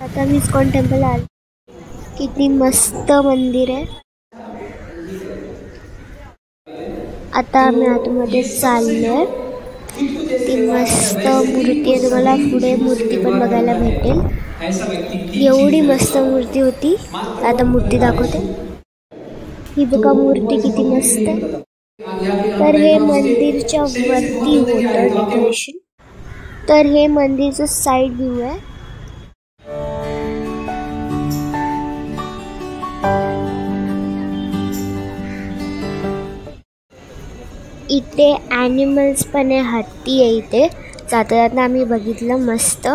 आता मी ISKCON temple आले. किती मस्त मंदिर आहे. आता आम्ही आतमध्ये चाललोय. ती मस्त मूर्ती आहे. तुम्हाला पुढे मूर्ती पण बघायला भेटेल. एवढी मस्त मूर्ती होती. आता मूर्ती दाखवते. ही बघा मूर्ती किती मस्त आहे. तर हे मंदिरच्या वरती होतं डेकोरेशन. तर हे मंदिरचं साइड व्ह्यू आहे. इथे ॲनिमल्स पण आहे. हत्ती आहे इथे. जाताना आम्ही बघितलं मस्त.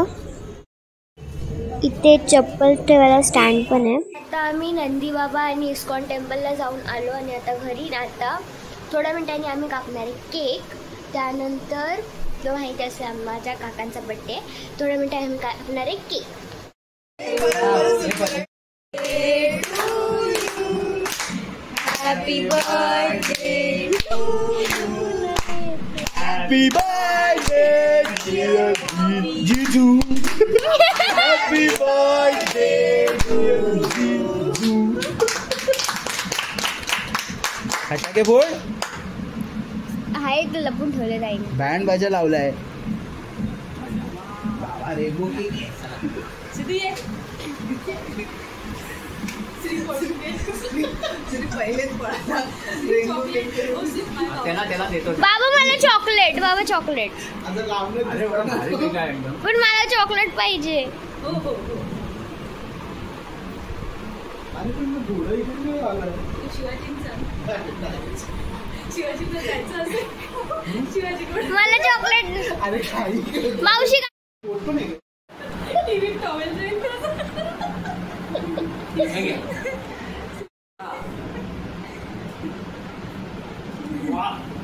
इथे चप्पल ठेवायला स्टँड पण आहे. आता आम्ही नंदी बाबा आणि इस्कॉन टेम्पलला जाऊन आलो आणि आता घरी. आता थोड्या मिनिटांनी आम्ही कापणार आहे केक. त्यानंतर तो माहिती असेल माझ्या काकांचा बड्डे. थोड्या मिनिटांनी आम्ही कापणार आहे cake. Happy birthday Happy birthday, dear Jitu. Happy birthday, dear Jitu. फटाके फोड. हाय तो लपून ठेवले जाईल. बँड बाजा लावलाय. अरे बाबा मला चॉकलेट. बाबा चॉकलेट. पण मला चॉकलेट पाहिजे. मला चॉकलेट. मावशी Wow.